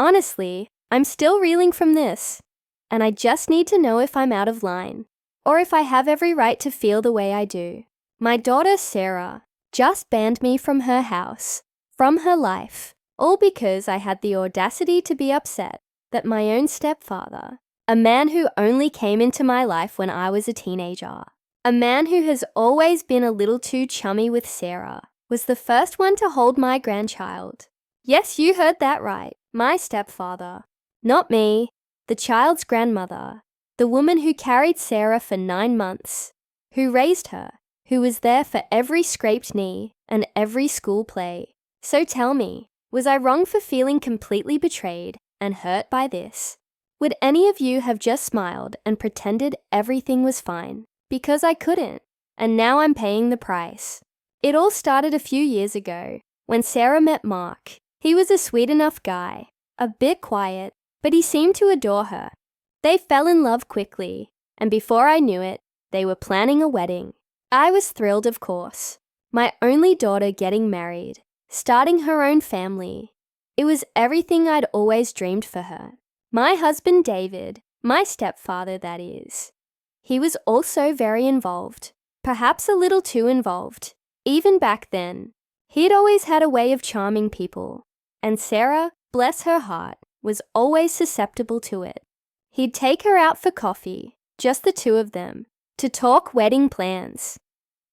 Honestly, I'm still reeling from this, and I just need to know if I'm out of line, or if I have every right to feel the way I do. My daughter, Sarah, just banned me from her house, from her life, all because I had the audacity to be upset that my own stepfather, a man who only came into my life when I was a teenager, a man who has always been a little too chummy with Sarah, was the first one to hold my grandchild. Yes, you heard that right, my stepfather. Not me, the child's grandmother, the woman who carried Sarah for 9 months, who raised her, who was there for every scraped knee and every school play. So tell me, was I wrong for feeling completely betrayed and hurt by this? Would any of you have just smiled and pretended everything was fine? Because I couldn't, and now I'm paying the price. It all started a few years ago, when Sarah met Mark. He was a sweet enough guy, a bit quiet, but he seemed to adore her. They fell in love quickly, and before I knew it, they were planning a wedding. I was thrilled, of course. My only daughter getting married, starting her own family. It was everything I'd always dreamed for her. My husband David, my stepfather that is, he was also very involved, perhaps a little too involved. Even back then, he'd always had a way of charming people, and Sarah, bless her heart, was always susceptible to it. He'd take her out for coffee, just the two of them, to talk wedding plans,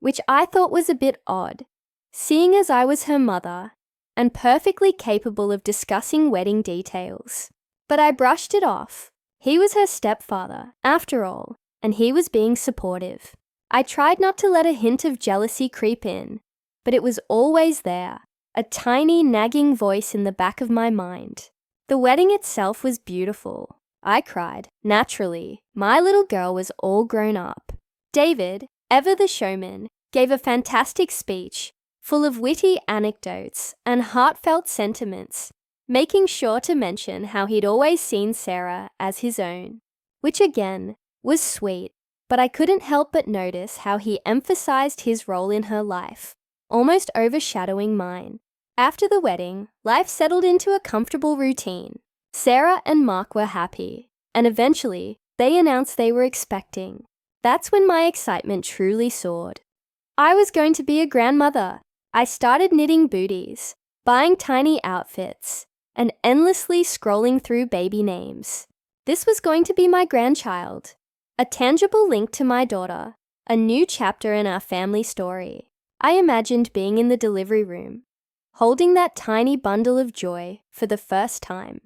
which I thought was a bit odd, seeing as I was her mother and perfectly capable of discussing wedding details. But I brushed it off. He was her stepfather, after all, and he was being supportive. I tried not to let a hint of jealousy creep in, but it was always there, a tiny nagging voice in the back of my mind. The wedding itself was beautiful. I cried, naturally. My little girl was all grown up. David, ever the showman, gave a fantastic speech, full of witty anecdotes and heartfelt sentiments, making sure to mention how he'd always seen Sarah as his own, which again was sweet, but I couldn't help but notice how he emphasized his role in her life, almost overshadowing mine. After the wedding, life settled into a comfortable routine. Sarah and Mark were happy, and eventually, they announced they were expecting. That's when my excitement truly soared. I was going to be a grandmother. I started knitting booties, buying tiny outfits, and endlessly scrolling through baby names. This was going to be my grandchild, a tangible link to my daughter, a new chapter in our family story. I imagined being in the delivery room, holding that tiny bundle of joy for the first time,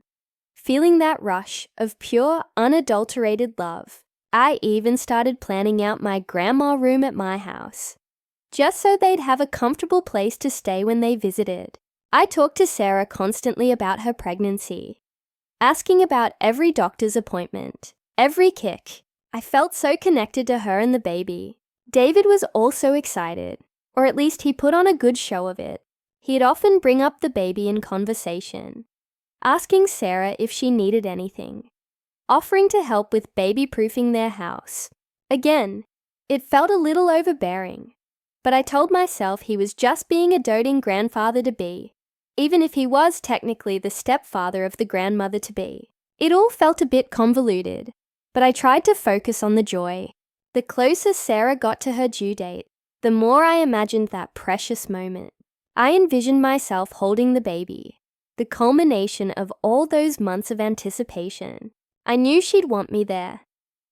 feeling that rush of pure, unadulterated love. I even started planning out my grandma room at my house, just so they'd have a comfortable place to stay when they visited. I talked to Sarah constantly about her pregnancy, asking about every doctor's appointment, every kick. I felt so connected to her and the baby. David was also excited, or at least he put on a good show of it. He'd often bring up the baby in conversation, asking Sarah if she needed anything, offering to help with baby-proofing their house. Again, it felt a little overbearing, but I told myself he was just being a doting grandfather-to-be, even if he was technically the stepfather of the grandmother-to-be. It all felt a bit convoluted, but I tried to focus on the joy. The closer Sarah got to her due date, the more I imagined that precious moment. I envisioned myself holding the baby, the culmination of all those months of anticipation. I knew she'd want me there,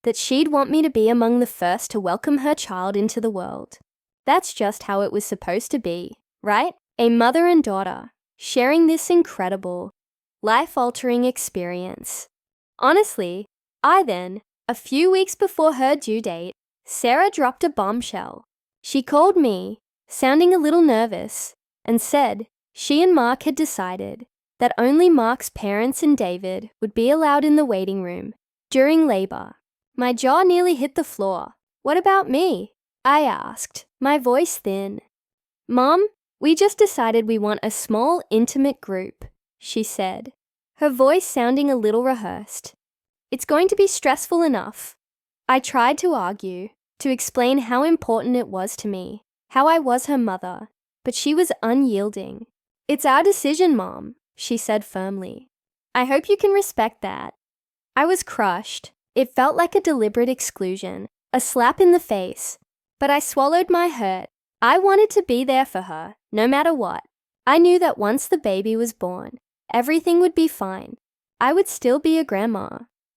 that she'd want me to be among the first to welcome her child into the world. That's just how it was supposed to be, right? A mother and daughter, sharing this incredible, life-altering experience. Honestly, a few weeks before her due date, Sarah dropped a bombshell. She called me, sounding a little nervous, and said she and Mark had decided that only Mark's parents and David would be allowed in the waiting room during labor. My jaw nearly hit the floor. What about me? I asked, my voice thin. Mom, we just decided we want a small, intimate group, she said, her voice sounding a little rehearsed. It's going to be stressful enough. I tried to argue, to explain how important it was to me, how I was her mother, but she was unyielding. It's our decision, Mom, she said firmly. I hope you can respect that. I was crushed. It felt like a deliberate exclusion, a slap in the face. But I swallowed my hurt. I wanted to be there for her, no matter what. I knew that once the baby was born, everything would be fine. I would still be a grandma,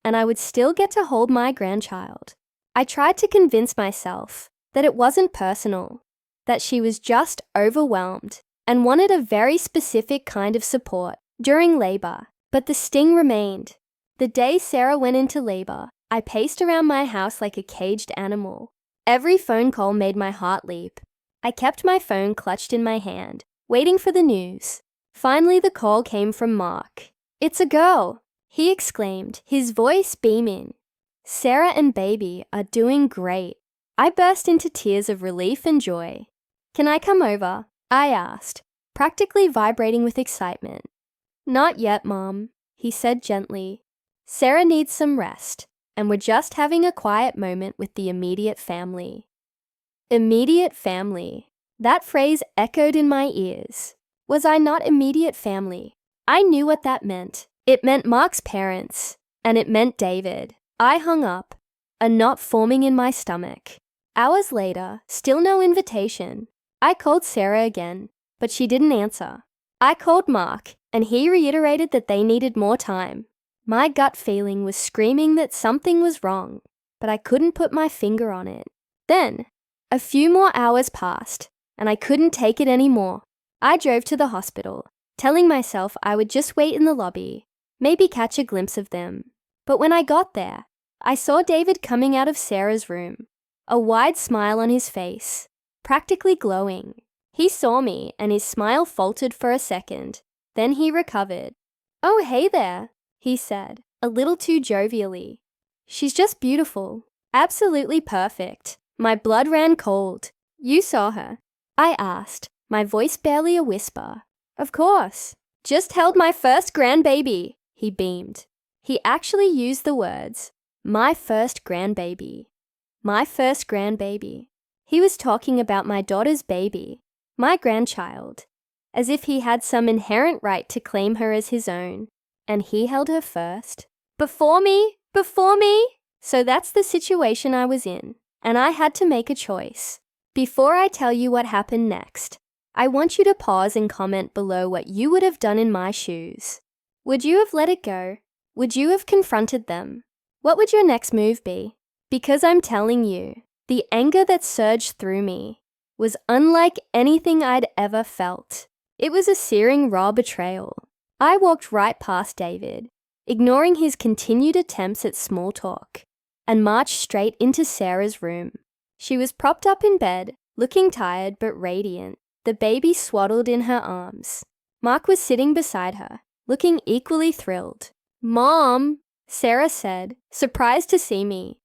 and I would still get to hold my grandchild. I tried to convince myself that it wasn't personal, that she was just overwhelmed and wanted a very specific kind of support during labor. But the sting remained. The day Sarah went into labor, I paced around my house like a caged animal. Every phone call made my heart leap. I kept my phone clutched in my hand, waiting for the news. Finally, the call came from Mark. "It's a girl," he exclaimed, his voice beaming. "Sarah and baby are doing great." I burst into tears of relief and joy. "Can I come over?" I asked, practically vibrating with excitement. "Not yet, Mom," he said gently. "Sarah needs some rest, and we're just having a quiet moment with the immediate family." Immediate family. That phrase echoed in my ears. Was I not immediate family? I knew what that meant. It meant Mark's parents, and it meant David. I hung up, a knot forming in my stomach. Hours later, still no invitation. I called Sarah again, but she didn't answer. I called Mark, and he reiterated that they needed more time. My gut feeling was screaming that something was wrong, but I couldn't put my finger on it. Then, a few more hours passed, and I couldn't take it anymore. I drove to the hospital, telling myself I would just wait in the lobby, maybe catch a glimpse of them. But when I got there, I saw David coming out of Sarah's room, a wide smile on his face, practically glowing. He saw me, and his smile faltered for a second. Then he recovered. "Oh, hey there," he said, a little too jovially. "She's just beautiful. Absolutely perfect." My blood ran cold. "You saw her?" I asked, my voice barely a whisper. "Of course. Just held my first grandbaby," he beamed. He actually used the words, "my first grandbaby." My first grandbaby. He was talking about my daughter's baby, my grandchild, as if he had some inherent right to claim her as his own. And he held her first. Before me? Before me? So that's the situation I was in, and I had to make a choice. Before I tell you what happened next, I want you to pause and comment below what you would have done in my shoes. Would you have let it go? Would you have confronted them? What would your next move be? Because I'm telling you, the anger that surged through me was unlike anything I'd ever felt. It was a searing, raw betrayal. I walked right past David, ignoring his continued attempts at small talk, and marched straight into Sarah's room. She was propped up in bed, looking tired but radiant, the baby swaddled in her arms. Mark was sitting beside her, looking equally thrilled. "Mom," Sarah said, surprised to see me.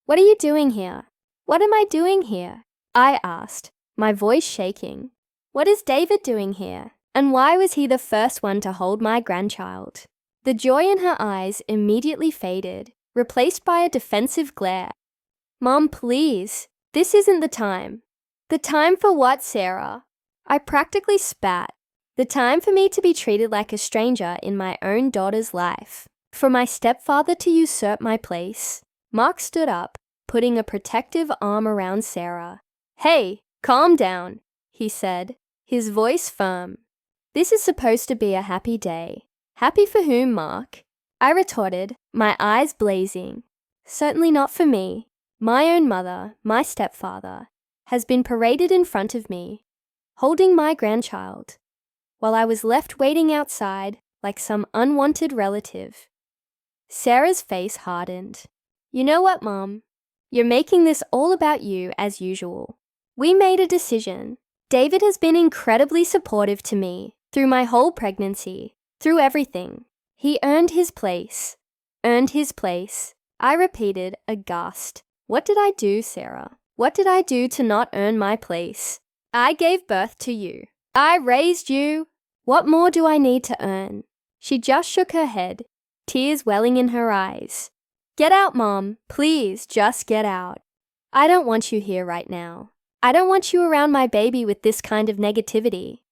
"What are you doing here?" "What am I doing here?" I asked, my voice shaking. "What is David doing here? And why was he the first one to hold my grandchild?" The joy in her eyes immediately faded, replaced by a defensive glare. "Mom, please, this isn't the time." "The time for what, Sarah?" I practically spat. The time for me to be treated like a stranger in my own daughter's life. For my stepfather to usurp my place. Mark stood up, putting a protective arm around Sarah. "Hey, calm down," he said, his voice firm. "This is supposed to be a happy day." "Happy for whom, Mark?" I retorted, my eyes blazing. "Certainly not for me. My own mother, my stepfather, has been paraded in front of me, holding my grandchild, while I was left waiting outside like some unwanted relative." Sarah's face hardened. "You know what, Mom? You're making this all about you as usual. We made a decision. David has been incredibly supportive to me through my whole pregnancy, through everything. He earned his place. Earned his place." I repeated, aghast. What did I do, Sarah? What did I do to not earn my place? I gave birth to you. I raised you. What more do I need to earn? She just shook her head, tears welling in her eyes. "Get out, Mom. Please, just get out. I don't want you here right now. I don't want you around my baby with this kind of negativity."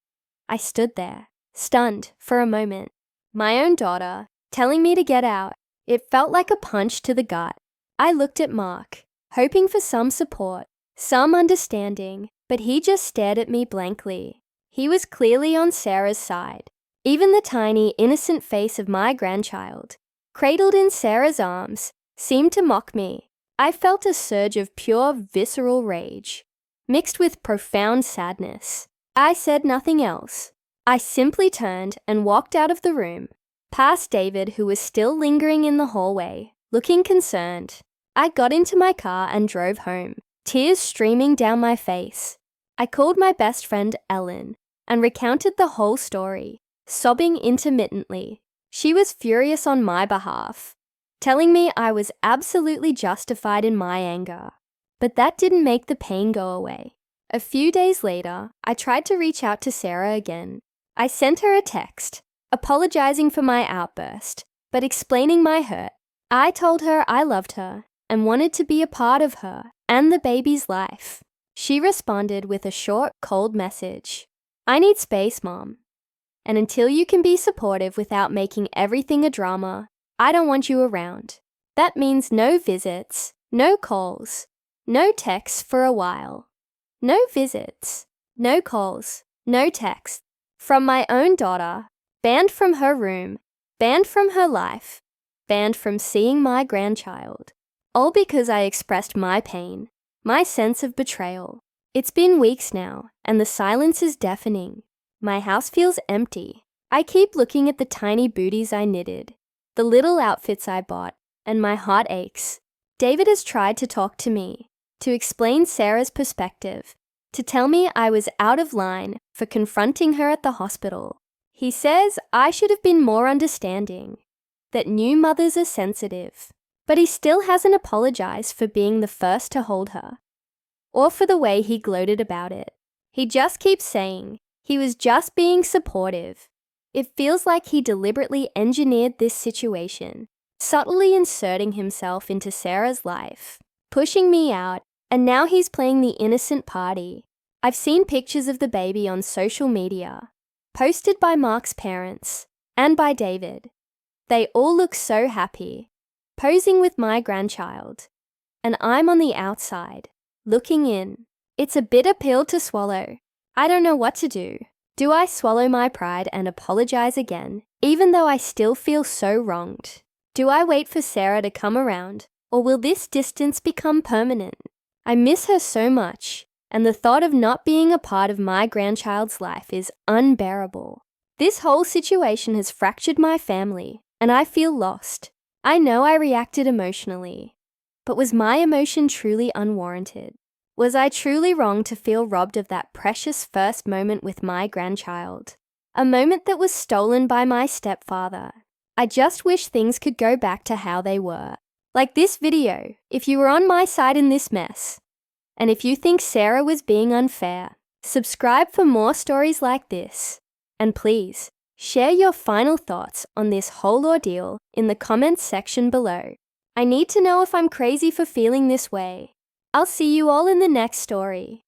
I stood there, stunned, for a moment. My own daughter, telling me to get out. It felt like a punch to the gut. I looked at Mark, hoping for some support, some understanding, but he just stared at me blankly. He was clearly on Sarah's side. Even the tiny, innocent face of my grandchild, cradled in Sarah's arms, seemed to mock me. I felt a surge of pure, visceral rage, mixed with profound sadness. I said nothing else. I simply turned and walked out of the room, past David, who was still lingering in the hallway, looking concerned. I got into my car and drove home, tears streaming down my face. I called my best friend Ellen and recounted the whole story, sobbing intermittently. She was furious on my behalf, telling me I was absolutely justified in my anger. But that didn't make the pain go away. A few days later, I tried to reach out to Sarah again. I sent her a text, apologizing for my outburst, but explaining my hurt. I told her I loved her and wanted to be a part of her and the baby's life. She responded with a short, cold message. "I need space, Mom. And until you can be supportive without making everything a drama, I don't want you around." That means no visits, no calls, no texts for a while. No visits, no calls, no texts. From my own daughter, banned from her room, banned from her life, banned from seeing my grandchild. All because I expressed my pain, my sense of betrayal. It's been weeks now, and the silence is deafening. My house feels empty. I keep looking at the tiny booties I knitted, the little outfits I bought, and my heart aches. David has tried to talk to me, to explain Sarah's perspective, to tell me I was out of line for confronting her at the hospital. He says I should have been more understanding, that new mothers are sensitive, but he still hasn't apologized for being the first to hold her, or for the way he gloated about it. He just keeps saying he was just being supportive. It feels like he deliberately engineered this situation, subtly inserting himself into Sarah's life, pushing me out, and now he's playing the innocent party. I've seen pictures of the baby on social media, posted by Mark's parents and by David. They all look so happy, posing with my grandchild, and I'm on the outside, looking in. It's a bitter pill to swallow. I don't know what to do. Do I swallow my pride and apologize again, even though I still feel so wronged? Do I wait for Sarah to come around, or will this distance become permanent? I miss her so much, and the thought of not being a part of my grandchild's life is unbearable. This whole situation has fractured my family, and I feel lost. I know I reacted emotionally, but was my emotion truly unwarranted? Was I truly wrong to feel robbed of that precious first moment with my grandchild? A moment that was stolen by my stepfather. I just wish things could go back to how they were. Like this video, if you were on my side in this mess. And if you think Sarah was being unfair, subscribe for more stories like this. And please, share your final thoughts on this whole ordeal in the comments section below. I need to know if I'm crazy for feeling this way. I'll see you all in the next story.